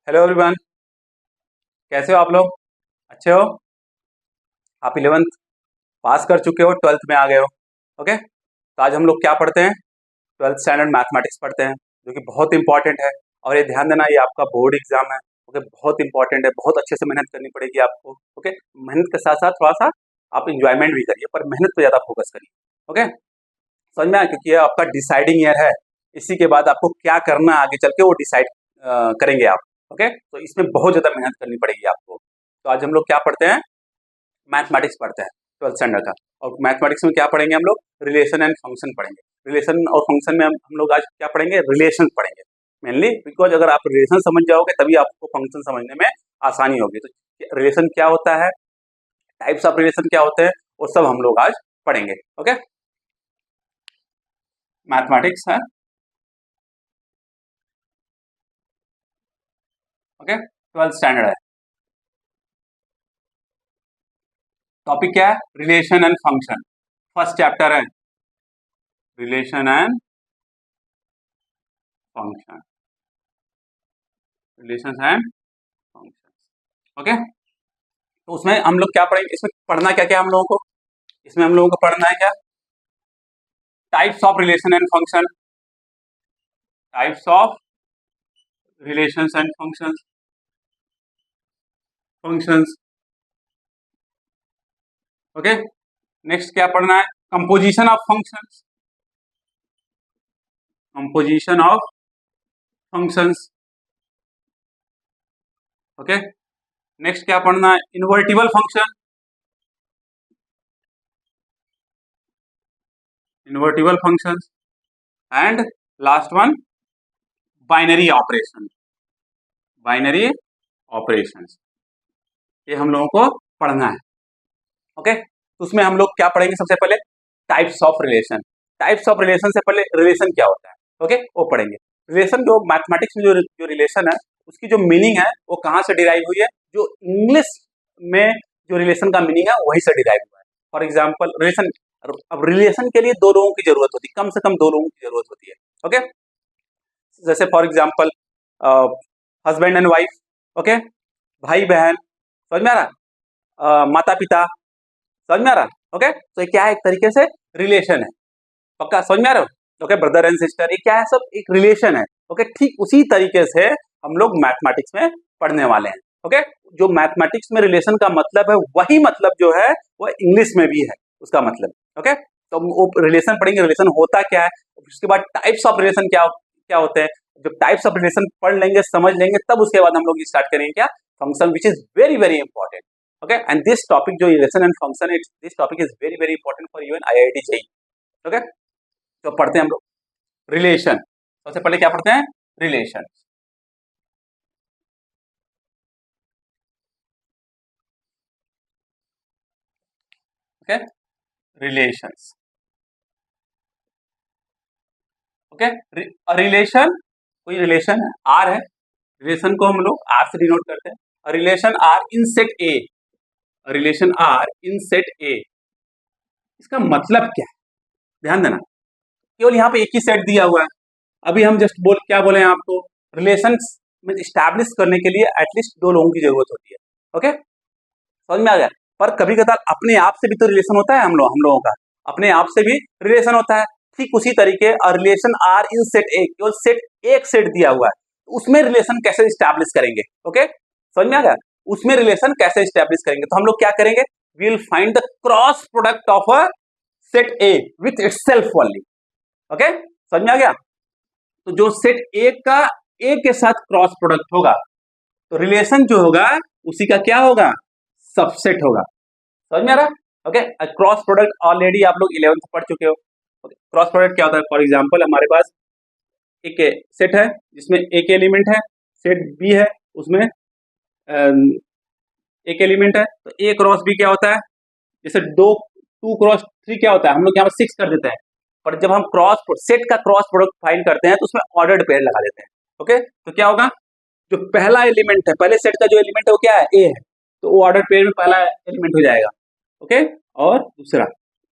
Hello everyone. कैसे हो आप लोग? अच्छे हो? आप 11th पास कर चुके हो, 12th में आ गए हो। ओके, तो आज हम लोग क्या पढ़ते हैं? 12th स्टैंडर्ड मैथमेटिक्स पढ़ते हैं, जो कि बहुत इंपॉर्टेंट है। और ये ध्यान देना, ये आपका बोर्ड एग्जाम है। ओके, बहुत इंपॉर्टेंट है, बहुत अच्छे से मेहनत करनी पड़ेगी आपको। ओके, मेहनत के साथ साथ थोड़ा सा आप इंजॉयमेंट भी करिए, पर मेहनत पे ज़्यादा फोकस करिए। ओके, समझ में आया? क्योंकि ये आपका डिसाइडिंग ईयर है। इसी के बाद आपको क्या करना है आगे चल के, वो डिसाइड करेंगे आप। ओके, तो इसमें बहुत ज़्यादा मेहनत करनी पड़ेगी आपको। तो आज हम लोग क्या पढ़ते हैं? मैथमेटिक्स पढ़ते हैं, 12th स्टैंडर्ड का। और मैथमेटिक्स में क्या पढ़ेंगे हम लोग? रिलेशन एंड फंक्शन पढ़ेंगे। रिलेशन और फंक्शन में हम लोग आज क्या पढ़ेंगे? रिलेशन पढ़ेंगे मेनली, बिकॉज अगर आप रिलेशन समझ जाओगे तभी आपको फंक्शन समझने में आसानी होगी। तो रिलेशन क्या होता है, टाइप्स ऑफ रिलेशन क्या होते हैं, वो सब हम लोग आज पढ़ेंगे। ओके, मैथमेटिक्स है। ओके, 12th स्टैंडर्ड है। टॉपिक क्या है? Relation and function. First chapter है relation and function. Relation and function. Okay, तो उसमें हम लोग क्या पढ़ेंगे? इसमें पढ़ना क्या क्या हम लोगों को? इसमें हम लोगों को पढ़ना है क्या? Types of relation and function. Types of relations and functions. Functions. Okay, next क्या पढ़ना है? Composition of functions. Composition of functions. Okay, next क्या पढ़ना है? Invertible function. Invertible functions. And last one, binary operation. Binary operations, ये हम लोगों को पढ़ना है। ओके, तो उसमें हम लोग क्या पढ़ेंगे? सबसे पहले types of relation. Types of relation से पहले रिलेशन क्या होता है, ओके, वो पढ़ेंगे। रिलेशन जो मैथमेटिक्स में जो रिलेशन है, उसकी जो मीनिंग है वो कहाँ से डिराइव हुई है? जो इंग्लिश में जो रिलेशन का मीनिंग है वही से डिराइव हुआ है। फॉर एग्जाम्पल रिलेशन, अब रिलेशन के लिए दो लोगों की जरूरत होती है, कम से कम दो लोगों की जरूरत होती है। ओके, जैसे for example husband and wife. Okay, भाई बहन, समझ में आ रहा? माता पिता, समझ में आ रहा? ओके, तो ये क्या है? एक तरीके से रिलेशन है। पक्का समझ में आ रहा हो? ओके, ब्रदर एंड सिस्टर, ये क्या है? सब एक रिलेशन है। ओके, ठीक उसी तरीके से हम लोग मैथमेटिक्स में पढ़ने वाले हैं। ओके, जो मैथमेटिक्स में रिलेशन का मतलब है, वही मतलब जो है वो इंग्लिश में भी है उसका मतलब। ओके, तो हम वो रिलेशन पढ़ेंगे, रिलेशन होता क्या है, उसके बाद टाइप्स ऑफ रिलेशन क्या क्या होते हैं। जब टाइप्स ऑफ रिलेशन पढ़ लेंगे, समझ लेंगे, तब उसके बाद हम लोग स्टार्ट करेंगे क्या? Function, which is very very important. Okay, and this topic जो relation and function, this topic is very very important for even IIT JEE। Okay, तो पढ़ते हैं हम लोग रिलेशन। सबसे पहले क्या पढ़ते हैं? Relation. Okay, relations. Okay, relation, कोई रिलेशन है, आर है। रिलेशन को हम लोग आर से डिनोट करते हैं। Relation R in set A. Relation R in set A, इसका मतलब क्या है? ध्यान देना, केवल यहाँ पे एक ही सेट दिया हुआ है। अभी हम जस्ट क्या बोले हैं आपको? रिलेशन में स्टैब्लिश करने के लिए एटलीस्ट दो लोगों की जरूरत होती है। ओके, समझ में आ गया? पर कभी कभार अपने आप से भी तो रिलेशन होता है, हम लोगों का अपने आप से भी रिलेशन होता है। ठीक उसी तरीके relation R in set A, केवल सेट एक सेट दिया हुआ है, तो उसमें रिलेशन कैसे स्टैब्लिश करेंगे? ओके, समझ में आ गया? उसमें रिलेशन कैसे स्टैब्लिश करेंगे? तो हम लोग क्या करेंगे? We will find the cross product of a set A with itself only. Okay, समझ में आ गया? तो जो सेट ए का ए के साथ क्रॉस प्रोडक्ट होगा, तो रिलेशन जो होगा उसी का क्या होगा? सबसेट होगा। समझ में आ रहा? ओके, क्रॉस प्रोडक्ट ऑलरेडी आप लोग 11th पढ़ चुके हो। क्रॉस प्रोडक्ट क्या होता है? फॉर एग्जांपल हमारे पास एक सेट है जिसमें एक एलिमेंट है, सेट बी है, उसमें एक एलिमेंट है, तो ए क्रॉस बी क्या होता है? जैसे दो, 2 क्रॉस 3 क्या होता है? हम लोग यहाँ पर 6 कर देते हैं। पर जब हम क्रॉस सेट का क्रॉस प्रोडक्ट फाइंड करते हैं तो उसमें ऑर्डर्ड पेयर लगा देते हैं। ओके, तो क्या होगा? जो पहला एलिमेंट है, पहले सेट का जो एलिमेंट है वो क्या है? ए है, तो वो ऑर्डर पेयर में पहला एलिमेंट हो जाएगा। ओके, और दूसरा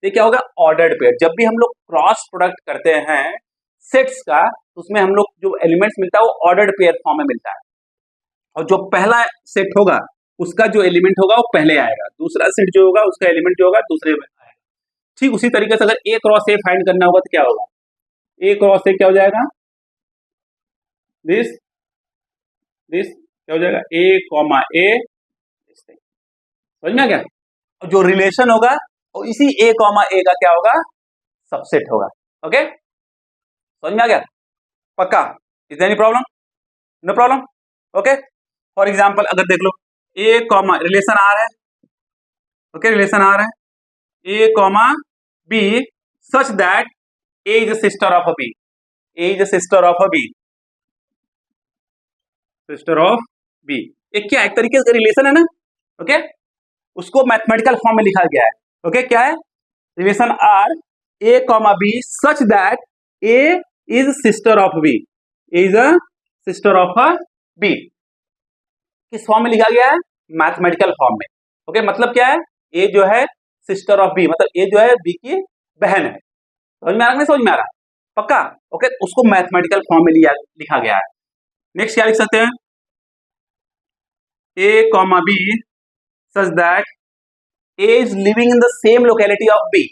ये क्या होगा? Ordered pair. जब भी हम लोग क्रॉस प्रोडक्ट करते हैं सेट्स का, तो उसमें हम लोग जो एलिमेंट्स मिलता है वो ऑर्डर्ड पेयर फॉर्म में मिलता है। और जो पहला सेट होगा उसका जो एलिमेंट होगा वो पहले आएगा, दूसरा सेट जो होगा उसका एलिमेंट जो होगा दूसरे में आएगा। ठीक उसी तरीके से अगर ए क्रॉस ए फाइंड करना होगा तो क्या होगा, ए क्रॉस ए क्या हो जाएगा, दिस दिस क्या हो जाएगा, ए कॉमा ए, समझ में आ गया। जो रिलेशन होगा और इसी ए कॉमा ए का क्या होगा, सबसेट होगा। ओके, समझ में आ गया, पक्का। Is there any problem, no problem. Okay, for example अगर देख लो ए कॉमा रिलेशन आर है, ओके रिलेशन आर है, a comma B such that A is a sister of a b, A is a sister of a b, sister of b. एक क्या एक तरीके से रिलेशन है ना, ओके उसको मैथमेटिकल फॉर्म में लिखा गया है। ओके क्या है, relation R A comma B such that A is sister of B, is a sister of a B. किस फॉर्म में लिखा गया है, मैथमेटिकल फॉर्म में। ओके मतलब क्या है, ए जो है सिस्टर ऑफ बी, मतलब ए जो है बी की बहन है। समझ में आ रहा है, नहीं समझ में आ रहा, पक्का। ओके उसको मैथमेटिकल फॉर्म में लिखा गया है। नेक्स्ट क्या लिख सकते हैं, a comma B such that A is living in the same locality of b,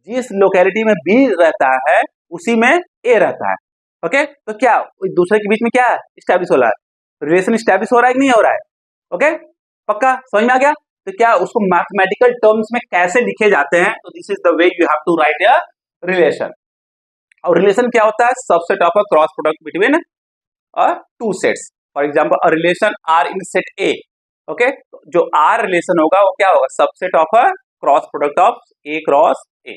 जिस लोकेलिटी में बी रहता है उसी में ए रहता है। ओके तो क्या दूसरे के बीच में क्या स्टैब्लिश हो रहा है, रिलेशन स्टैब्लिश हो रहा है कि नहीं हो रहा है। ओके पक्का समझ में आ गया। तो क्या उसको मैथमेटिकल टर्म्स में कैसे लिखे जाते हैं, तो this is the way you have to write a relation. और रिलेशन क्या होता है, subset of a cross product between two sets. For example a relation R in set A, okay जो आर रिलेशन होगा वो क्या होगा, subset of a cross product of A cross A,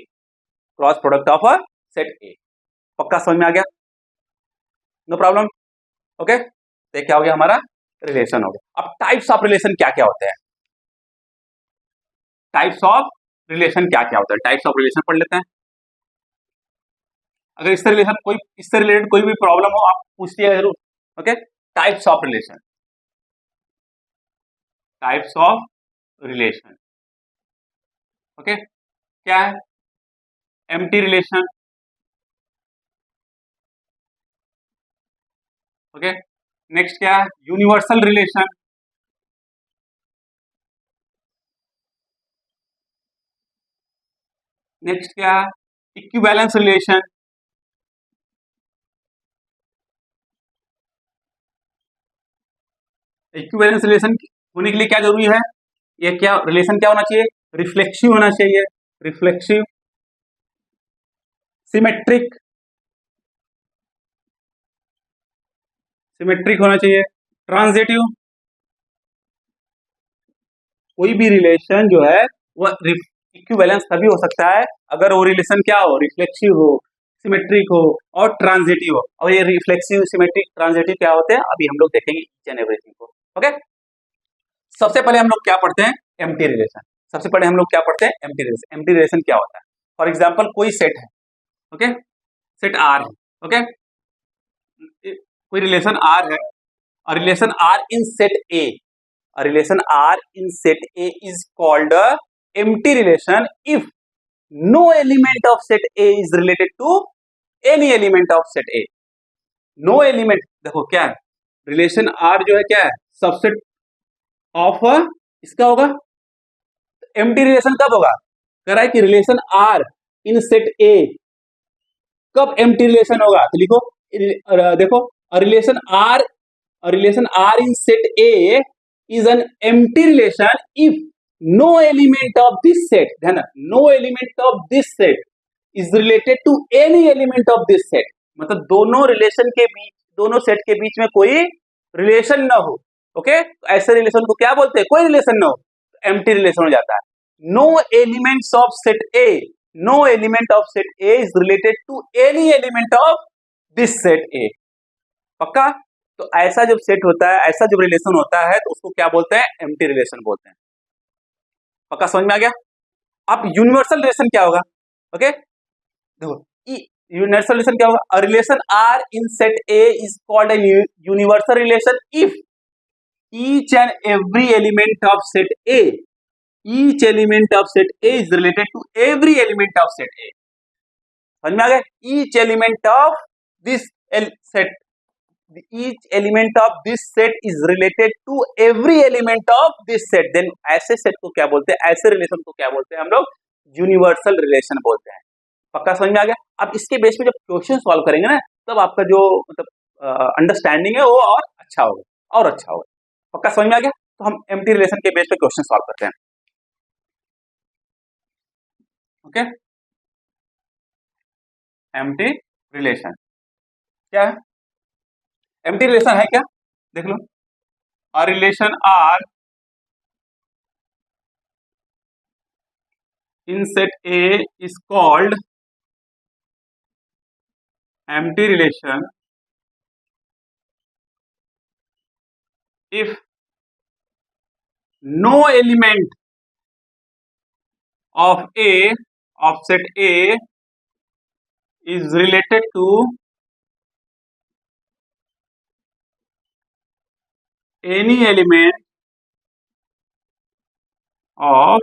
cross product of a set A. पक्का समझ में आ गया, नो प्रॉब्लम। ओके तो क्या हो गया, हमारा रिलेशन हो गया। अब टाइप्स ऑफ रिलेशन क्या क्या होते हैं, टाइप्स ऑफ रिलेशन क्या क्या होता है, टाइप्स ऑफ रिलेशन पढ़ लेते हैं। अगर इससे रिलेटेड कोई भी प्रॉब्लम हो आप पूछिए जरूर। Okay types of relation, types of relation. Okay क्या है, एम्प्टी रिलेशन, ओके नेक्स्ट क्या है, यूनिवर्सल रिलेशन, नेक्स्ट क्या है, इक्विवेलेंस रिलेशन, इक्विवेलेंस रिलेशन होने के लिए क्या जरूरी है, ये क्या रिलेशन क्या होना चाहिए, रिफ्लेक्सिव होना चाहिए, रिफ्लेक्सिव, सिमेट्रिक, सिमेट्रिक होना चाहिए, ट्रांजिटिव। कोई भी रिलेशन जो है वो इक्विवेलेंस तभी हो सकता है अगर वो रिलेशन क्या हो, रिफ्लेक्सिव हो, सिमेट्रिक हो और ट्रांजिटिव हो। और ये रिफ्लेक्सिव सिमेट्रिक ट्रांजिटिव क्या होते हैं अभी हम लोग देखेंगे ईच एंड एवरीथिंग को। ओके सबसे पहले हम लोग क्या पढ़ते हैं, एम्प्टी रिलेशन। सबसे पहले हम लोग क्या पढ़ते हैं, एम्प्टी रिलेशन। एम्प्टी रिलेशन क्या होता है, फॉर एग्जांपल कोई सेट है, ओके सेट आर है, ओके कोई रिलेशन आर है, और relation R in set A, a relation R in set A is called a empty relation if no element of set A is related to any element of set A. No element, देखो क्या है, relation R जो है क्या है, subset of इसका होगा। Empty relation कब होगा, कह रहा है कि relation R in set A कब एम्प्टी रिलेशन होगा, तो लिखो देखो relation R in set A is an empty relation if no element of this set, ध्यान no element of this set is related to any element of this set, मतलब दोनों relation के बीच, दोनों set के बीच में कोई रिलेशन ना हो। ओके ऐसे रिलेशन को क्या बोलते हैं, कोई रिलेशन ना हो, एम्प्टी रिलेशन हो जाता है। No elements of set A, no element of set A is related to any element of this set A. पक्का, तो ऐसा जब सेट होता है, ऐसा जब रिलेशन होता है तो उसको क्या बोलते हैं, एम्प्टी रिलेशन बोलते हैं। पक्का समझ में आ गया। अब यूनिवर्सल रिलेशन क्या होगा, ओके देखो यूनिवर्सल रिलेशन क्या होगा, a relation R in set A is called a universal relation if each and every element of set A, each element of set A is related to every element of set A. समझ में आ गया, each element of this set each element of this set is related to every element of this set, then ऐसे set को क्या बोलते हैं, ऐसे रिलेशन को क्या बोलते हैं हम लोग, यूनिवर्सल रिलेशन बोलते हैं। पक्का समझ में आ गया। अब इसके बेस पे जब क्वेश्चन सॉल्व करेंगे ना, तब आपका जो मतलब अंडरस्टैंडिंग है वो और अच्छा होगा। पक्का समझ में आ गया। तो हम एम्प्टी रिलेशन के बेस पे क्वेश्चन सॉल्व करते हैं। ओके, एम्प्टी रिलेशन क्या है? एम्प्टी रिलेशन है क्या, देख लो। A relation R in set A is called empty relation if no element of set A is related to any element of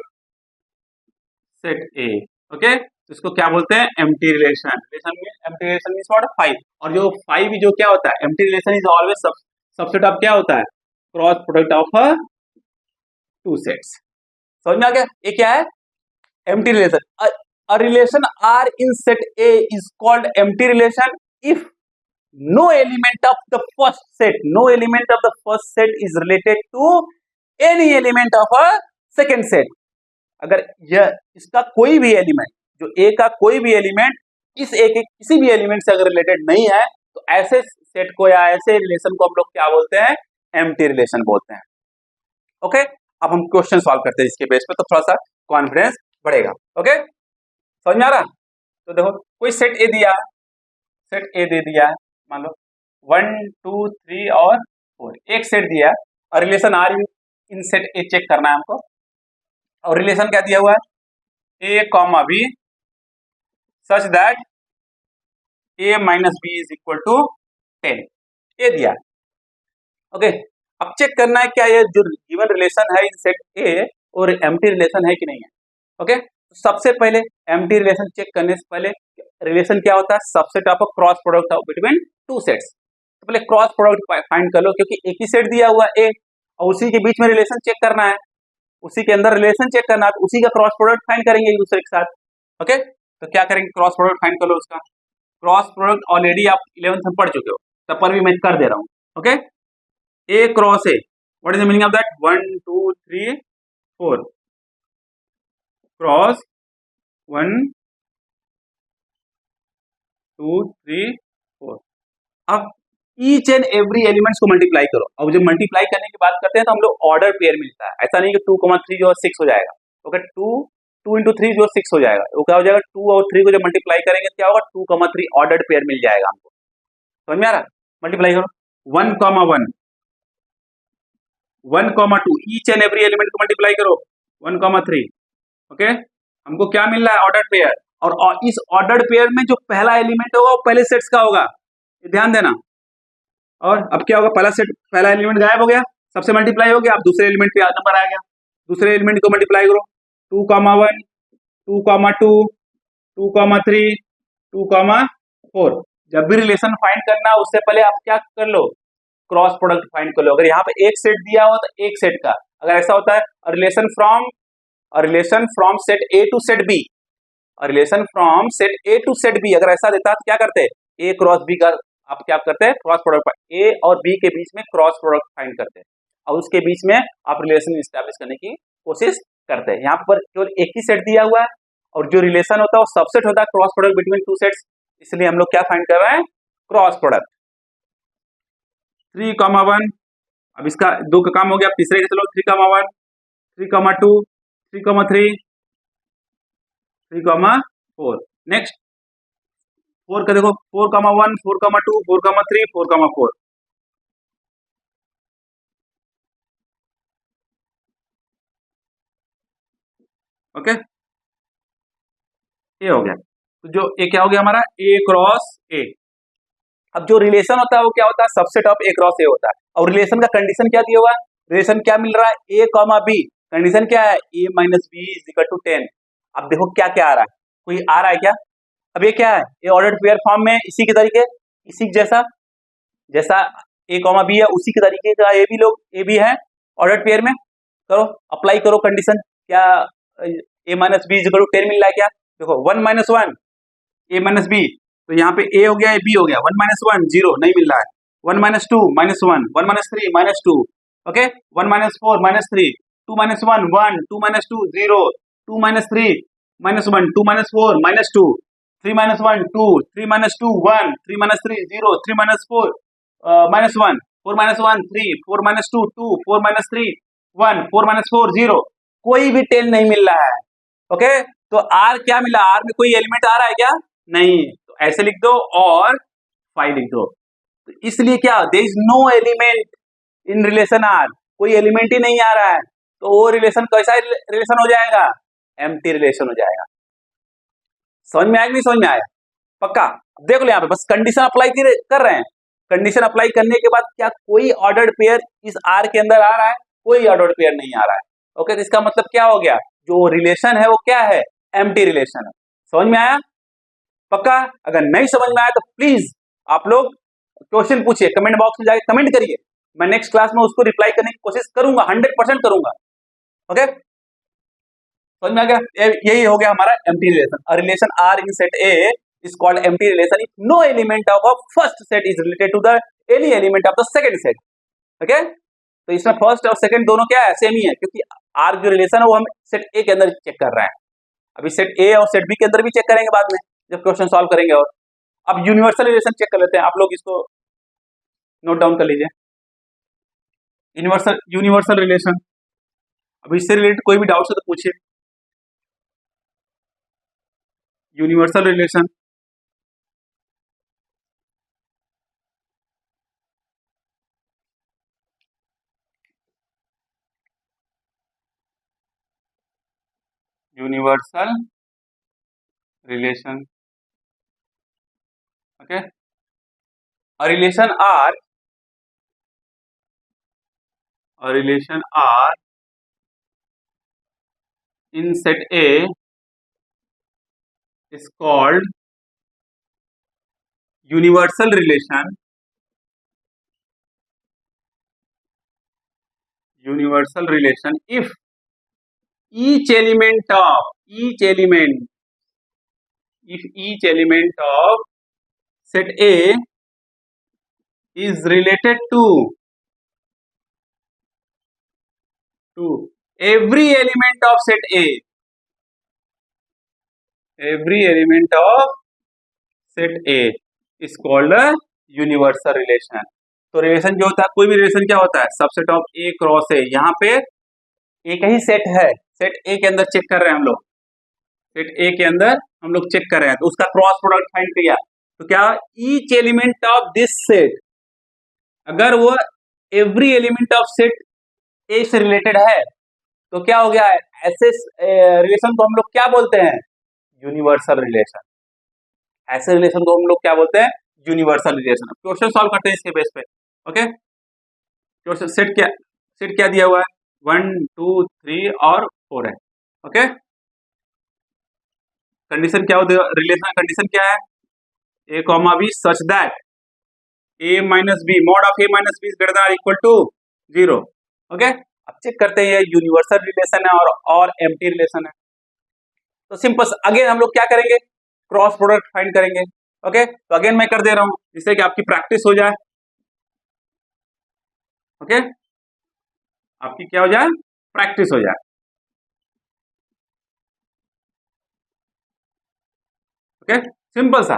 set A। Okay, इसको क्या बोलते हैं, empty relation. Empty relation means what, 5। और जो 5 जो क्या होता है, empty relation is always subset of क्या होता है, cross product of two sets. समझ में आ गया, ये क्या है, empty relation. A relation R in set A is called empty relation if no element of the first set is related to any element of a second set। अगर यह इसका कोई भी एलिमेंट, जो A का कोई भी एलिमेंट इस A के किसी भी एलिमेंट से अगर रिलेटेड नहीं है, तो ऐसे सेट को या ऐसे रिलेशन को हम लोग क्या बोलते हैं, एम्प्टी रिलेशन बोलते हैं। ओके, अब हम क्वेश्चन सॉल्व करते हैं इसके बेस पे, तो थोड़ा सा कॉन्फिडेंस बढ़ेगा। ओके, समझ में आ रहा? तो देखो, कोई सेट ए दिया है, मान लो 1 2 3 और 4, एक सेट दिया है और relation R in set A check करना है हमको। और रिलेशन क्या दिया हुआ है, a comma B such that a minus b is equal to 10, ये दिया है। ओके, अब चेक करना है क्या ये जो गिवन रिलेशन है इन सेट ए और एम्प्टी रिलेशन है कि नहीं है। ओके, सबसे पहले एम्प्टी रिलेशन चेक करने से पहले रिलेशन क्या होता है, subset of a cross product of between two sets. तो पहले क्रॉस प्रोडक्ट फाइंड कर लो, क्योंकि एक ही सेट दिया हुआ है ए और उसी के बीच में रिलेशन चेक करना है, उसी के अंदर रिलेशन चेक करना है, तो उसी का क्रॉस प्रोडक्ट फाइंड करेंगे एक दूसरे के साथ। ओके, तो क्या करेंगे, क्रॉस प्रोडक्ट फाइंड कर लो उसका। क्रॉस प्रोडक्ट ऑलरेडी आप 11th में पढ़ चुके हो, तब पर भी मैं कर दे रहा हूँ। Okay, A cross A, what is the meaning of that, 1 2 3 4 cross 1 2 3 4। अब ईच एंड एवरी एलिमेंट्स को मल्टीप्लाई करो। अब जब मल्टीप्लाई करने की बात करते हैं तो हम लोग ऑर्डर पेयर मिलता है, ऐसा नहीं कि 2,3 जो 6 हो जाएगा। ओके, 2 into 3 जो 6 हो जाएगा, वो क्या हो जाएगा, 2 और 3 को जब मल्टीप्लाई करेंगे क्या होगा, 2,3 ऑर्डर पेयर मिल जाएगा हमको। समझ में आ रहा है, मल्टीप्लाई करो 1, 1 1, 2, ईच एंड एवरी एलिमेंट को मल्टीप्लाई करो 1, 3। ओके, हमको क्या मिल रहा है, ऑर्डर पेयर। और इस ऑर्डर पेयर में जो पहला एलिमेंट होगा वो पहले सेट्स का होगा, ध्यान देना। और अब क्या होगा, पहला एलिमेंट गायब हो गया, सबसे मल्टीप्लाई हो गया, अब दूसरे एलिमेंट पे नंबर आ गया, दूसरे एलिमेंट को मल्टीप्लाई करो 2, 1 2, 2, 2, 3 2, 4। जब भी रिलेशन फाइंड करना है उससे पहले आप क्या कर लो, क्रॉस प्रोडक्ट फाइंड कर लो। अगर यहाँ पे एक सेट दिया हो तो एक सेट का, अगर ऐसा होता है relation from set A to set B, अगर ऐसा देता है तो क्या करते हैं, ए क्रॉस बी का आप क्या करते हैं, क्रॉस प्रोडक्ट, ए और बी के बीच में क्रॉस प्रोडक्ट फाइंड करते हैं और उसके बीच में आप रिलेशन एस्टैब्लिश करने की कोशिश करते हैं। यहाँ पर केवल एक ही सेट दिया हुआ है और जो रिलेशन होता है वो सबसेट होता है cross product between two sets, इसलिए हम लोग क्या फाइंड कर रहे हैं, क्रॉस प्रोडक्ट। 3, 1, अब इसका 2 का काम हो गया, अब तीसरे के चलो 3, 1 3, 2 3, 3 3, 4। नेक्स्ट 4 का देखो 4, 1 4, 2 4, 3 4, 4। ओके, ये हो गया। तो जो ए क्या हो गया हमारा, ए क्रॉस ए। अब जो रिलेशन होता है वो क्या होता है, सबसेट ऑफ ए क्रॉस ए होता है। और रिलेशन का कंडीशन क्या दिया हुआ है, रिलेशन क्या मिल रहा है, ए कॉमा बी, कंडीशन क्या है, a minus b is equal to 10। अब देखो क्या क्या आ रहा है, कोई आ रहा है क्या, अब ये क्या है, ये ऑर्डर्ड पेयर फॉर्म में इसी के तरीके, इसी जैसा जैसा ए कॉमा बी है उसी के तरीके का ए भी लोग ए भी है ऑर्डर्ड पेयर में। करो अप्लाई करो कंडीशन, क्या ए माइनस बी इक्वल टू 10 मिल रहा है क्या? देखो 1 माइनस 1 ए माइनस बी, तो यहाँ पे ए हो गया ए बी हो गया, 1 माइनस 1 0 नहीं मिल रहा है, 1 minus 2 minus 1, 1 minus 3 minus 2, okay 1 minus 4 minus 3, 2 minus 1 1, 2 minus 2 0, 2 minus 3 minus 1, 2 minus 4 minus 2, 3 minus 1 2, 3 minus 2 1, 3 minus 3 0, 3 minus 4 minus 1, 4 minus 1 3, 4 minus 2 2, 4 minus 3 1, 4 minus 4 0, कोई भी 10 नहीं मिल रहा है। ओके तो आर क्या मिला, आर में कोई एलिमेंट आ रहा है क्या? नहीं, तो ऐसे लिख दो और 5 लिख दो। तो इसलिए क्या, there is no element in relation R, कोई एलिमेंट ही नहीं आ रहा है, तो वो रिलेशन कैसा रिलेशन हो जाएगा? एम्प्टी रिलेशन हो जाएगा। समझ में आया कि नहीं समझ में आया? पक्का देख लो यहाँ पे बस कंडीशन अप्लाई कर रहे हैं, कंडीशन अप्लाई करने के बाद क्या कोई ऑर्डर्ड पेयर इस आर के अंदर आ रहा है? कोई ऑर्डर्ड पेयर नहीं आ रहा है। ओके तो इसका मतलब क्या हो गया, जो रिलेशन है वो क्या है? एम्प्टी रिलेशन है। समझ में आया? पक्का? अगर नहीं समझ में आया तो प्लीज आप लोग क्वेश्चन पूछिए, कमेंट बॉक्स में जाके कमेंट करिए, मैं नेक्स्ट क्लास में उसको रिप्लाई करने की कोशिश करूंगा, 100% करूंगा। ओके समझ में आ गया? यही हो गया हमारा empty relation. A relation R in set A is called empty relation if no element of a first set is related to the any element of the second set. Okay तो इसमें फर्स्ट और second दोनों क्या है? Same ही है, क्योंकि are जो relation है वो हम सेट ए के अंदर चेक कर रहे हैं। अभी सेट ए और सेट बी के अंदर भी चेक करेंगे बाद में जब क्वेश्चन सॉल्व करेंगे। और अब यूनिवर्सल रिलेशन चेक कर लेते हैं, आप लोग इसको नोट डाउन कर लीजिए। यूनिवर्सल रिलेशन, अब इससे रिलेटेड कोई भी डाउट है तो पूछिए। Universal relation, universal relation okay a relation R in set A is called universal relation if each element of set A is related to every element of set A. Every element of set A is called a universal relation. तो relation जो होता है, कोई भी relation क्या होता है? Subset of A cross ए। यहाँ पे एक ही सेट है, सेट ए के अंदर चेक कर रहे हैं हम लोग, सेट ए के अंदर हम लोग चेक कर रहे हैं, तो उसका क्रॉस प्रोडक्ट फाइंड किया, तो क्या each element of this set, अगर वो एवरी एलिमेंट ऑफ सेट ए से रिलेटेड है तो क्या हो गया? ऐसे रिलेशन को हम लोग क्या बोलते हैं? Universal relation. ऐसे रिलेशन को हम लोग क्या बोलते हैं? Universal relation. क्वेश्चन सॉल्व करते हैं इसके बेस पे। ओके क्वेश्चन सेट क्या दिया हुआ है? 1 2 3 और 4 है। ओके कंडीशन क्या होती है? रिलेशन कंडीशन क्या है? A comma B such that a minus b mod of a minus b is greater than equal to 0। Okay अब चेक करते हैं ये यूनिवर्सल रिलेशन है और एम्प्टी रिलेशन है। तो सिंपल अगेन हम लोग क्या करेंगे? क्रॉस प्रोडक्ट फाइंड करेंगे। ओके तो अगेन मैं कर दे रहा हूं जिससे कि आपकी प्रैक्टिस हो जाए। ओके आपकी क्या हो जाए? प्रैक्टिस हो जाए। ओके सिंपल सा।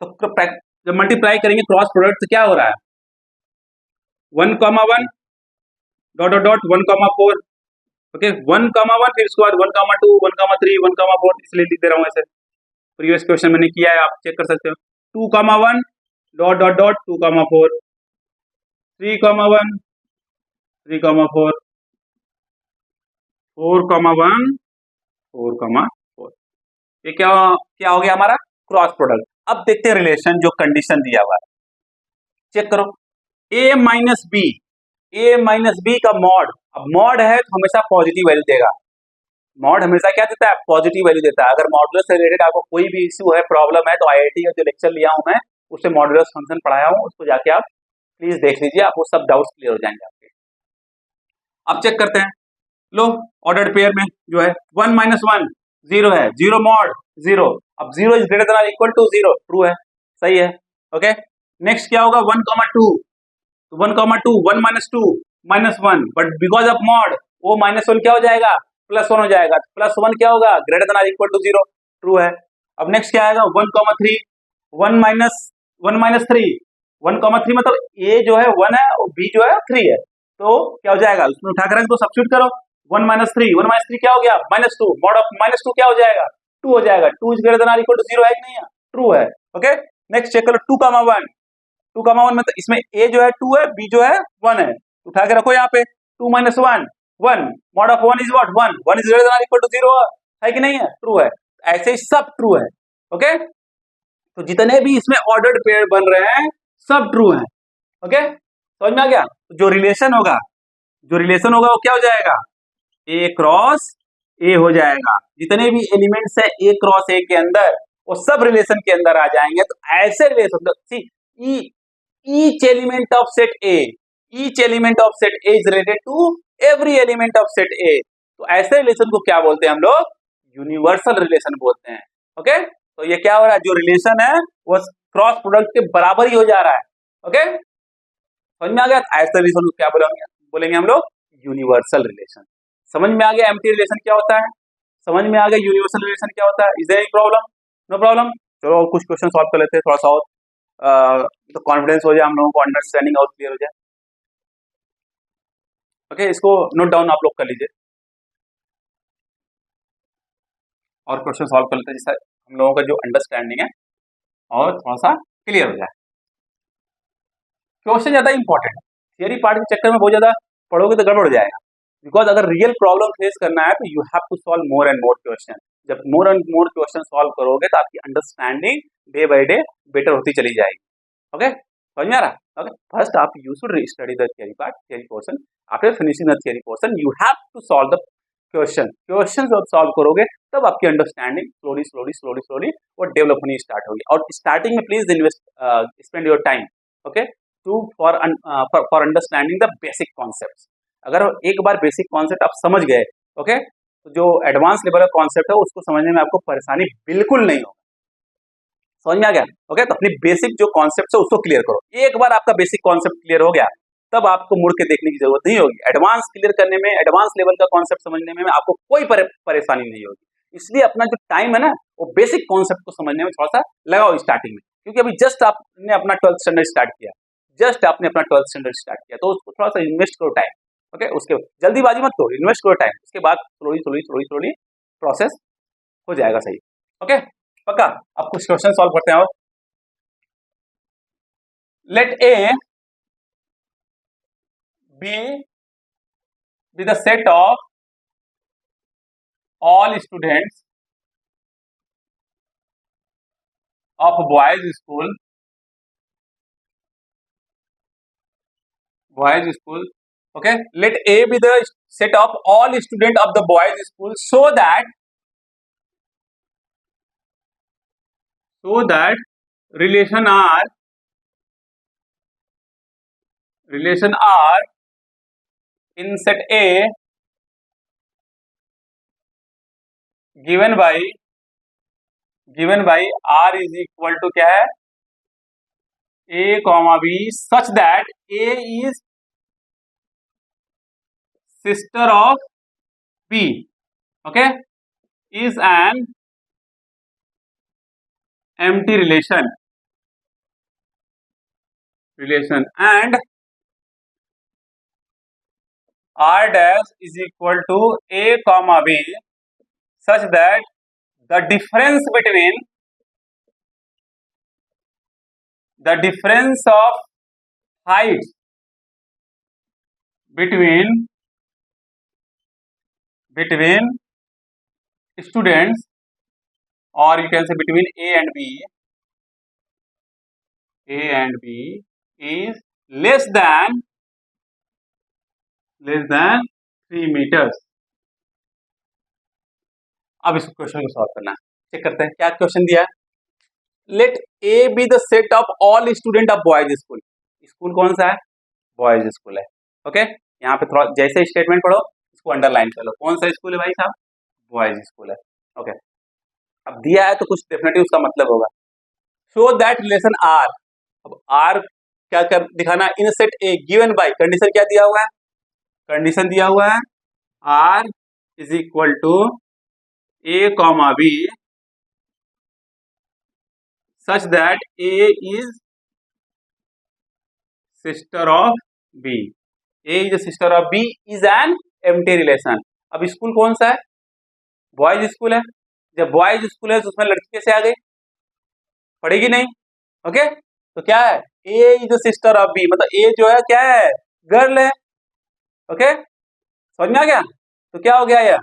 तो जब मल्टीप्लाई करेंगे क्रॉस प्रोडक्ट तो क्या हो रहा है? 1 comma 1 dot dot dot 1 comma 4। Okay 1 comma 1 फिर उसके बाद 1 कॉमा 2 1 कॉमा 3 1 कॉमा 4 इसलिए लिख दे रहा हूँ ऐसे। प्रीवियस क्वेश्चन मैंने किया है, आप चेक कर सकते हो। 2 comma 1 dot dot dot 2 comma 4 3 comma 1 3 comma 4 4 comma 1 4 comma 4। ये क्या हो गया हमारा? Cross product. अब देखते हैं रिलेशन जो कंडीशन दिया हुआ है, चेक करो। ए माइनस बी का मॉड, अब मॉड है तो हमेशा पॉजिटिव वैल्यू देगा। मॉड हमेशा क्या देता है? पॉजिटिव वैल्यू देता है। अगर मॉडुलस से रिलेटेड आपको कोई भी इश्यू है, प्रॉब्लम है, तो आईआईटी का जो लेक्चर लिया हूं मैं उससे मॉडुलस फंक्शन पढ़ाया हूं, उसको जाके आप प्लीज देख लीजिए, आपको सब डाउट्स क्लियर हो जाएंगे आपके। अब चेक करते हैं, लो ऑर्डर्ड पेयर में जो है 1 माइनस 1 जीरो है, जीरो मॉड जीरो, अब zero is greater than equal to zero, true है, सही है। ओके, नेक्स्ट क्या होगा 1,2, तो 1,2 1 minus 2 minus 1, but because of mod वो माइनस 1 क्या हो जाएगा, प्लस 1 हो जाएगा, प्लस 1 क्या होगा, greater than equal to zero, true है। अब नेक्स्ट क्या आएगा 1,3 1 माइनस 3, 1,3 मतलब ए जो है 1 है और बी जो है 3 है, तो क्या हो जाएगा, उसमें उठा कर तो सब्स्टिट्यूट करो, 1 माइनस 3 क्या हो गया माइनस 2, मॉड ऑफ माइनस 2 क्या हो जाएगा 2 हो जाएगा, 2 is greater than equal to zero है कि नहीं है, ट्रू है। ओके, नेक्स्ट चेक करो 2,1 2,1 मतलब इसमें ए जो है 2 है, बी जो है 1 है, उठा के रखो यहाँ पे 2 minus 1 1, mod of 1 is what 1, 1 is greater than equal to zero है कि नहीं है, ट्रू है। ऐसे ही सब ट्रू है। ओके, तो जितने भी इसमें ऑर्डर्ड पेयर बन रहे हैं सब ट्रू हैं। ओके, समझ में आ गया। तो जो रिलेशन होगा वो क्या हो जाएगा, ए क्रॉस ए हो जाएगा, जितने भी एलिमेंट्स है ए क्रॉस ए के अंदर वो सब रिलेशन के अंदर आ जाएंगे। तो ऐसे relation see each element of set A, each element of set A is related to every element of set A, तो ऐसे रिलेशन को क्या बोलते हैं हम लोग, यूनिवर्सल रिलेशन बोलते हैं। ओके, तो ये क्या हो रहा है, जो रिलेशन है वो क्रॉस प्रोडक्ट के बराबर ही हो जा रहा है। ओके, समझ में आ गया। ऐसे रिलेशन को क्या बोलेंगे हम लोग, यूनिवर्सल रिलेशन। समझ में आ गया एम्प्टी रिलेशन क्या होता है, समझ में आ गया यूनिवर्सल रिलेशन क्या होता है। Is there any problem, no problem. चलो और कुछ क्वेश्चन सॉल्व कर लेते हैं, थोड़ा सा और तो कॉन्फिडेंस हो जाए, हम लोगों को अंडरस्टैंडिंग और क्लियर हो जाए। ओके, इसको नोट डाउन आप लोग कर लीजिए और क्वेश्चन सॉल्व कर लेते हैं, जिससे हम लोगों का जो अंडरस्टैंडिंग है और थोड़ा सा क्लियर हो जाए। क्वेश्चन ज्यादा इंपॉर्टेंट है, थियरी पार्ट के चक्कर में बहुत ज्यादा पढ़ोगे तो गड़बड़ हो जाएगा, बिकॉज अगर रियल प्रॉब्लम फेस करना है तो you have to solve more and more question. जब more and more question solve करोगे तो आपकी understanding day by day better होती चली जाएगी। ओके, समझ में आ रहा। ओके, फर्स्ट आप you should study the theory part, theory portion. After finishing the theory portion you have to solve the question जब सॉल्व करोगे तब आपकी understanding slowly slowly slowly slowly वो डेवलप होनी स्टार्ट होगी। और स्टार्टिंग में please invest spend your time okay to for understanding the basic concept. अगर एक बार बेसिक कॉन्सेप्ट आप समझ गए ओके, तो जो एडवांस लेवल का कॉन्सेप्ट है उसको समझने में आपको परेशानी बिल्कुल नहीं होगी। समझ में आ गया। ओके, तो अपनी बेसिक जो कॉन्सेप्ट है उसको क्लियर करो। एक बार आपका बेसिक कॉन्सेप्ट क्लियर हो गया तब आपको मुड़ के देखने की जरूरत नहीं होगी। एडवांस क्लियर करने में, एडवांस लेवल का कॉन्सेप्ट समझने में आपको कोई परेशानी नहीं होगी। इसलिए अपना जो टाइम है ना वो बेसिक कॉन्सेप्ट को समझने में थोड़ा सा लगाओ स्टार्टिंग में, क्योंकि अभी जस्ट आपने अपना 12th स्टैंडर्ड स्टार्ट किया, तो उसको थोड़ा सा इन्वेस्ट करो टाइम। ओके, उसके जल्दीबाजी मत करो, इन्वेस्ट करो टाइम, उसके बाद slowly slowly slowly slowly process हो जाएगा सही। ओके, पक्का। अब कुछ क्वेश्चन सॉल्व करते हैं। और let A be the set of all students of boys school okay, let A be the set of all students of the boys school so that relation R in set A given by R is equal to क्या है A, B such that A is sister of B okay is an empty relation and R dash is equal to A, B such that the difference of height between students, or you can say between A and B is less than 3 meters। अब इस question को solve करना है, check करते हैं क्या question दिया है। Let A be the set of all student of boys school, school कौन सा है? बॉयज स्कूल है। ओके, यहाँ पे थोड़ा जैसे स्टेटमेंट पढ़ो इसको अंडरलाइन कर लो, कौन सा स्कूल है भाई साहब? बॉयज स्कूल है। ओके, अब दिया है तो कुछ डेफिनेटली उसका मतलब होगा। शो दैट रिलेशन आर, अब आर क्या कर दिखाना? In set A given by, condition क्या दिया हुआ है? कंडीशन दिया हुआ है R is equal to A comma B such that A is sister of B, A is sister of B is an empty relation. अब स्कूल कौन सा है? बॉयज स्कूल है। जब बॉयज स्कूल है तो उसमें लड़की कैसे आ गई? पढ़ेगी नहीं। ओके, तो क्या है? ए इज सिस्टर ऑफ बी, मतलब ए जो है क्या है? गर्ल है। ओके, समझ में आ गया? तो क्या हो गया यह?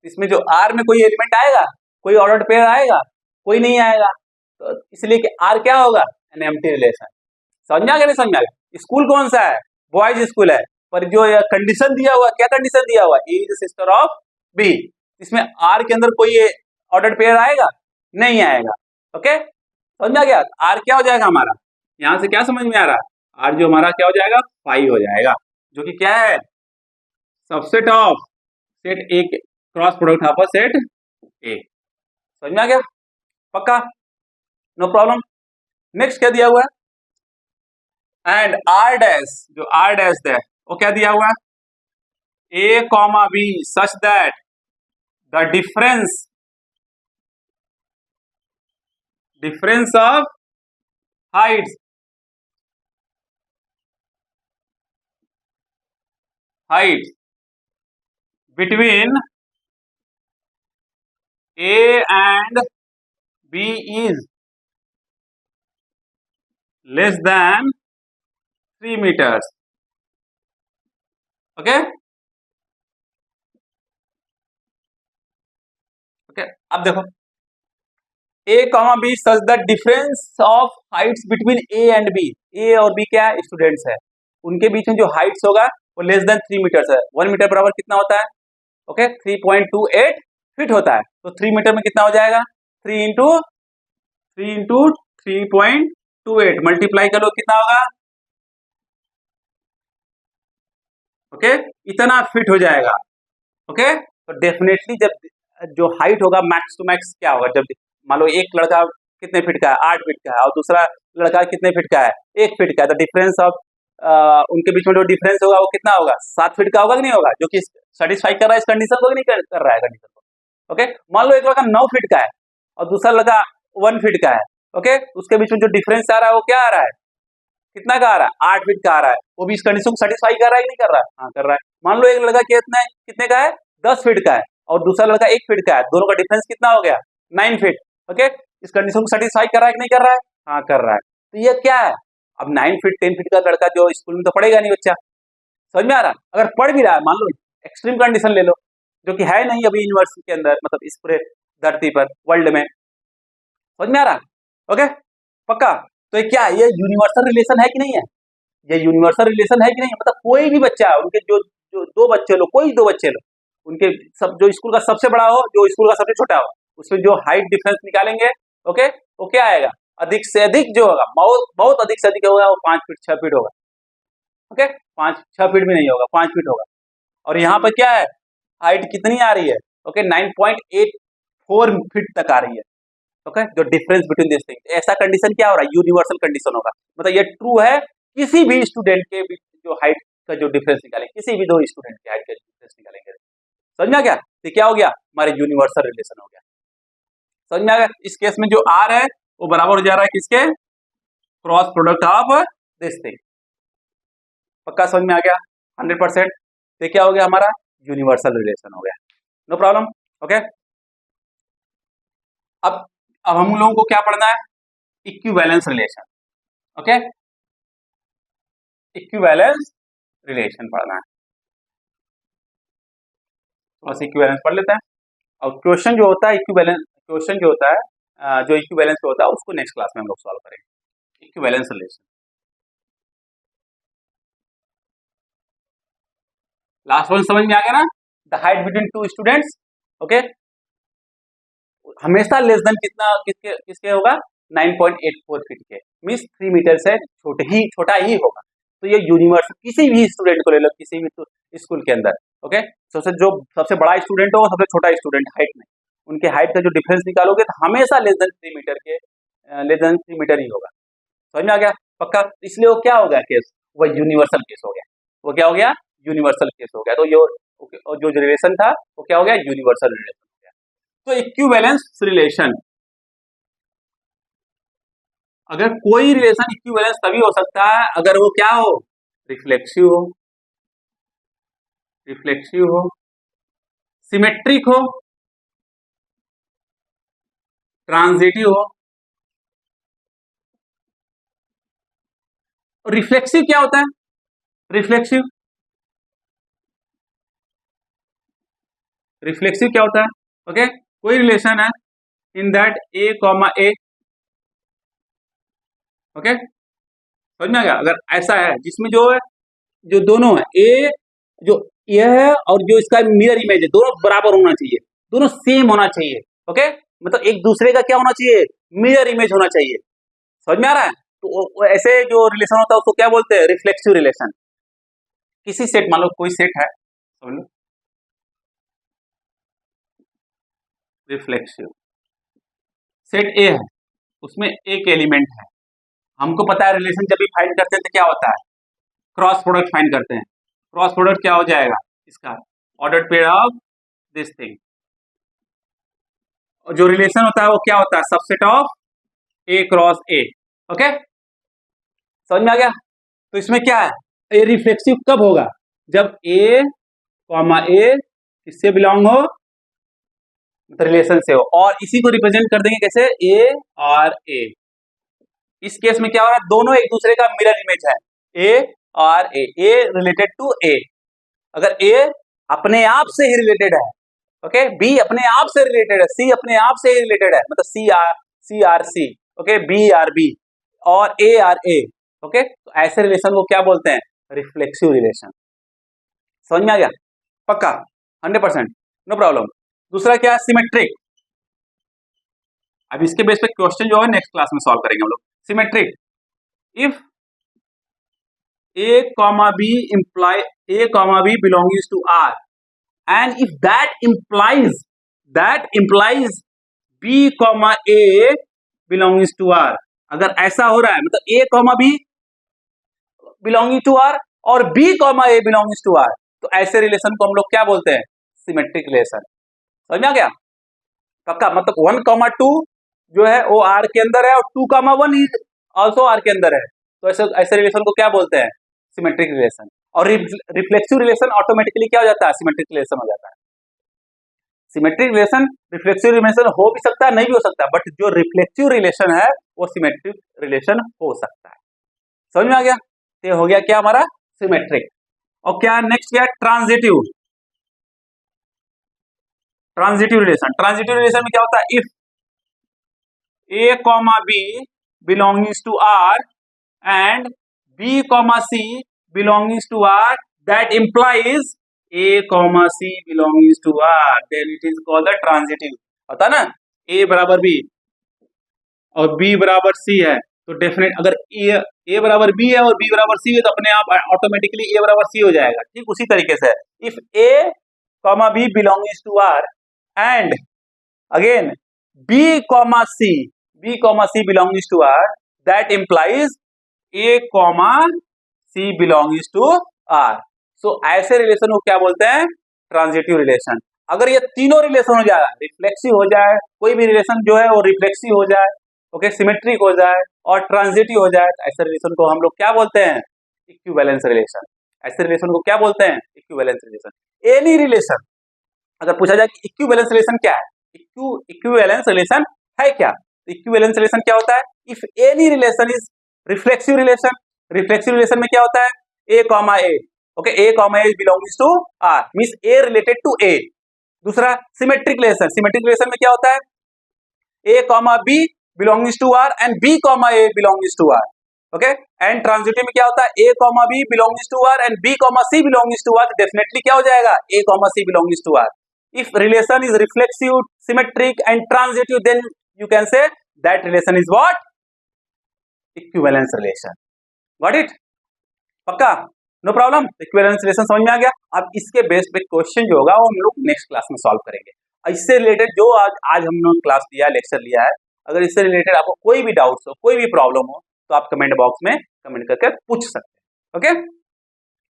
इसमें जो आर में कोई एलिमेंट आएगा? कोई ऑर्डर्ड पेयर आएगा? कोई नहीं आएगा। तो इसलिए कि आर क्या होगा? N empty relation. समझ में आ गया? नहीं समझ में आ गया? स्कूल कौन सा है? बॉयज स्कूल है। पर जो यह कंडीशन दिया हुआ, क्या कंडीशन दिया हुआ? ए इज सिस्टर ऑफ बी, इसमें आर के अंदर कोई ऑर्डर्ड पेयर आएगा? नहीं आएगा। ओके, समझ में आ गया? आर क्या हो जाएगा हमारा? यहां से क्या समझ में आ रहा है? आर जो हमारा क्या हो जाएगा? 5 हो जाएगा, जो कि क्या है? Subset of set A, cross product of set A. समझ में आ गया? पक्का? No problem. नेक्स्ट क्या दिया हुआ है? एंड आर डैश, जो आर डैश है वो क्या दिया हुआ है? A comma B such that the difference of heights between A and B is less than 3 meters. Okay? Okay, अब देखो A comma B such the difference of heights between a and b, a और b क्या है? Students है, उनके बीच में जो Heights होगा वो लेस देन 3 मीटर्स है। 1 मीटर बराबर कितना होता है? ओके, 3.28 फीट होता है। तो 3 मीटर में कितना हो जाएगा? 3 इंटू 3.28 मल्टीप्लाई करो, कितना होगा? ओके, इतना फिट हो जाएगा। ओके, तो डेफिनेटली जब जो हाइट होगा मैक्स टू मैक्स क्या होगा? जब मान लो एक लड़का कितने फीट का है? 8 फीट का है, और दूसरा लड़का कितने फीट का है? 1 फीट का है। तो डिफरेंस ऑफ उनके बीच में जो डिफरेंस होगा वो कितना होगा? 7 फीट का होगा कि नहीं होगा? जो कि सेटिस्फाई कर रहा है इस कंडीशन को कि नहीं कर रहा है कंडीशन को? ओके, मान लो एक लड़का 9 फीट का है और दूसरा लड़का 1 फीट का है। ओके, उसके बीच में जो डिफरेंस आ रहा है वो क्या आ रहा है? कितना का आ रहा है? 8 फीट का आ रहा है। वो भी इस कंडीशन को सेटिस्फाई कर रहा है कि नहीं कर रहा है? हाँ, कर रहा है। मान लो एक लड़का कितने का है? 10 फीट का है और दूसरा लड़का 1 फीट का है। दोनों का डिफरेंस कितना हो गया? 9 फीट। ओके, इस कंडीशन को सेटिस्फाई कर रहा है कि नहीं कर रहा है? हाँ, कर रहा है। तो ये क्या है? अब 9 फीट 10 फीट का लड़का जो स्कूल में तो पढ़ेगा नहीं बच्चा। समझ में आ रहा है? अगर पढ़ भी रहा है, मान लो एक्सट्रीम कंडीशन ले लो, जो कि है नहीं अभी यूनिवर्सिटी के अंदर, मतलब इस पूरे धरती पर, वर्ल्ड में। समझ में आ रहा है? ओके, पक्का? तो ये क्या है? ये यूनिवर्सल रिलेशन है कि नहीं है? ये यूनिवर्सल रिलेशन है कि नहीं? मतलब कोई भी बच्चा, उनके जो जो दो बच्चे लो, कोई दो बच्चे लो, उनके सब, जो स्कूल का सबसे बड़ा हो, जो स्कूल का सबसे छोटा हो, उसमें जो हाइट डिफरेंस निकालेंगे, ओके, वो क्या आएगा? अधिक से अधिक जो होगा, बहुत बहुत अधिक से अधिक होगा वो 5 फीट 6 फीट होगा। ओके, 5-6 फीट भी नहीं होगा, 5 फीट होगा। और यहाँ पर क्या है? हाइट कितनी आ रही है? ओके, 9.84 फीट तक आ रही है। ओके, जो डिफरेंस बिटवीन दिस थिंग, ऐसा कंडीशन क्या हो रहा है? यूनिवर्सल कंडीशन होगा। मतलब ये ट्रू है किसी भी स्टूडेंट के बीच जो हाइट का जो डिफरेंस निकालेंगे, किसी भी दो स्टूडेंट के हाइट का डिफरेंस निकालेंगे। समझ में आ गया? तो क्या हो गया? हमारे यूनिवर्सल रिलेशन हो गया। समझ में आ गया? इस केस में जो आर है वो बराबर हो जा रहा है किसके? Cross product of this thing. पक्का समझ में आ गया? 100%। तो क्या हो गया हमारा? यूनिवर्सल रिलेशन हो गया। No problem. ओके, अब हम लोगों को क्या पढ़ना है? Equivalence relation. Okay, equivalence relation पढ़ना है। बस इक्विवेलेंस पढ़ लेते हैं। और क्वेश्चन जो होता है इक्विवेलेंस, क्वेश्चन जो होता है जो इक्विवेलेंस पे होता है उसको नेक्स्ट क्लास में हम लोग सॉल्व करेंगे। इक्विवेलेंस रिलेशन लास्ट वन समझ में आ गया ना? The height between two students. Okay, हमेशा लेस देन कितना किसके किसके होगा? 9.84 फीट के, मीन्स 3 मीटर से छोटा ही होगा। तो ये यूनिवर्सल किसी भी स्टूडेंट को ले लो, किसी भी स्कूल के अंदर, ओके, जो सबसे बड़ा स्टूडेंट होगा, सबसे छोटा स्टूडेंट हाइट में, उनके हाइट का जो डिफरेंस निकालोगे तो हमेशा लेस देन 3 मीटर ही होगा। समझ में आ गया? पक्का? इसलिए वो क्या हो गया केस, वो यूनिवर्सल केस हो गया। वो क्या हो गया? यूनिवर्सल केस हो गया। तो जो रिलेशन था वो क्या हो गया? यूनिवर्सल रिलेशन हो गया। तो इक्विवेलेंस रिलेशन, अगर कोई रिलेशन इक्विवेलेंस तभी हो सकता है अगर वो क्या हो? रिफ्लेक्सिव हो, सिमेट्रिक हो, ट्रांजिटिव हो। रिफ्लेक्सिव क्या होता है? रिफ्लेक्सिव क्या होता है? ओके, कोई रिलेशन है in that A comma a, okay, समझ में आ गया? अगर ऐसा है जिसमें जो दोनों है, ए जो यह है और जो इसका मिरर इमेज है, दोनों बराबर होना चाहिए, दोनों सेम होना चाहिए, ओके, मतलब एक दूसरे का क्या होना चाहिए? मिरर इमेज होना चाहिए। समझ में आ रहा है? तो ऐसे जो रिलेशन होता है उसको क्या बोलते हैं? Reflexive relation. किसी सेट, मान लो कोई सेट है, समझ लो, रिफ्लेक्सिव सेट ए है, उसमें एक एलिमेंट है, हमको पता है रिलेशन जब भी फाइंड करते हैं तो क्या होता है? क्रॉस प्रोडक्ट फाइंड करते हैं। क्रॉस प्रोडक्ट क्या हो जाएगा इसका? Ordered pair of this thing. और जो रिलेशन होता है वो क्या होता है? Subset of A cross A, okay, समझ में आ गया? तो इसमें क्या है? ए रिफ्लेक्सिव कब होगा? जब ए कॉमा ए किससे बिलोंग हो? रिलेशन से हो। और इसी को रिप्रेजेंट कर देंगे कैसे? ए और ए। इस केस में क्या हो रहा है? दोनों एक दूसरे का मिरर इमेज है, ए और ए रिलेटेड टू ए। अगर ए अपने आप से ही रिलेटेड है, ओके, बी अपने आप से रिलेटेड है, सी अपने आप से ही रिलेटेड है, मतलब C R C, okay, B R B और ए आर ए, ओके, तो ऐसे रिलेशन को क्या बोलते हैं? Reflexive relation. समझ में आ गया? पक्का? 100%, नो प्रॉब्लम। दूसरा क्या है? सिमेट्रिक। अब इसके बेस पे क्वेश्चन जो है नेक्स्ट क्लास में सॉल्व करेंगे हम लोग। Symmetric, if a comma b belongs to R, and if that implies b comma a belongs to R, अगर ऐसा हो रहा है मतलब a comma b belonging to R और b comma a belongs to R, तो ऐसे रिलेशन को हम लोग क्या बोलते हैं? Symmetric relation. समझ में आ गया? पक्का? मतलब 1,2 जो है वो R के अंदर है और 2,1 इज ऑल्सो R के अंदर है, तो ऐसे रिलेशन को क्या बोलते हैं? Symmetric relation. और रिफ्लेक्सिव रिलेशन ऑटोमेटिकली क्या हो जाता है? सिमेट्रिक रिलेशन हो जाता है। सिमेट्रिक रिलेशन रिफ्लेक्सिव रिलेशन हो भी सकता है, नहीं भी हो सकता, बट जो रिफ्लेक्सिव रिलेशन है वो सिमेट्रिक रिलेशन हो सकता है। समझ में आ गया? ये हो गया क्या हमारा? सिमेट्रिक। और क्या नेक्स्ट क्या? ट्रांजिटिव। ट्रांजिटिव रिलेशन में क्या होता है? If a comma b belongs to R and b comma c belongs to R, that implies a comma c belongs to R, then it is called the transitive। होता ना, a बराबर b और b बराबर c है, तो definite अगर a बराबर b है और b बराबर c है तो अपने आप ऑटोमेटिकली a बराबर c हो जाएगा। ठीक उसी तरीके से if a comma b belongs to R and again b comma c belongs to R, that implies a comma c belongs to R। सो ऐसे रिलेशन को क्या बोलते हैं? Transitive relation. अगर ये तीनों रिलेशन हो जाए, रिफ्लेक्सिव हो जाए, कोई भी रिलेशन जो है वो रिफ्लेक्सिव हो जाए, ओके, सिमेट्रिक हो जाए और ट्रांजिटिव हो जाए, तो ऐसे रिलेशन को हम लोग क्या बोलते हैं? Equivalence relation. ऐसे रिलेशन को क्या बोलते हैं? Equivalence relation. एनी रिलेशन अगर पूछा जाए कि इक्विवेलेंस रिलेशन क्या है, इक्विवेलेंस रिलेशन है क्या, इक्विवेलेंस रिलेशन क्या होता है? If any relation is reflexive relation. Reflexive relation में क्या होता है? A comma a, okay, a comma a belongs to R, means a related to a. दूसरा सिमेट्रिक रिलेशन में क्या होता है? A comma b belongs to R and b comma a belongs to R, okay. And transitive में क्या होता है? A comma b belongs to R and b comma c belongs to are, definitely क्या हो जाएगा? A comma c belongs to R. If relation is reflexive, symmetric and transitive, then you can say that relation is what? Equivalence relation. Got it? पक्का? No problem? Equivalence relation समझ में आ गया। अब इसके बेस पे क्वेश्चन जो होगा वो हम लोग नेक्स्ट क्लास में सॉल्व करेंगे। इससे रिलेटेड जो आज हम लोग क्लास लिया, लेक्चर लिया है, अगर इससे रिलेटेड आपको कोई भी डाउट्स हो, कोई भी प्रॉब्लम हो, तो आप कमेंट बॉक्स में कमेंट करके पूछ सकते हैं। Okay,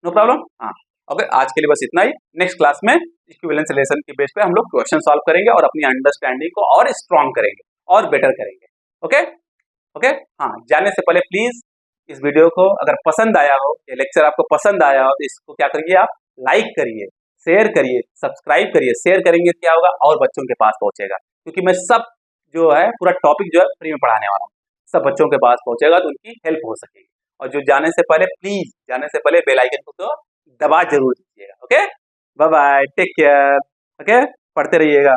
no problem? हाँ, ओके, आज के लिए बस इतना ही। नेक्स्ट क्लास में इक्विवेलेंस रिलेशन के बेस पे हम लोग क्वेश्चन सॉल्व करेंगे और अपनी अंडरस्टैंडिंग को और स्ट्रॉन्ग करेंगे और बेटर करेंगे। ओके ओके, हाँ, जाने से पहले प्लीज इस वीडियो को अगर पसंद आया हो, ये लेक्चर आपको पसंद आया हो, तो इसको क्या करिए, आप लाइक करिए, शेयर करिए, सब्सक्राइब करिए। शेयर करेंगे क्या होगा, और बच्चों के पास पहुंचेगा, क्योंकि मैं सब जो है पूरा टॉपिक जो है फ्री में पढ़ाने वाला हूँ, सब बच्चों के पास पहुंचेगा तो उनकी हेल्प हो सकेगी। और जो जाने से पहले प्लीज, जाने से पहले बेल आइकन को तो दबा जरूर दीजिएगा। Okay, bye bye, take care. Okay, पढ़ते रहिएगा।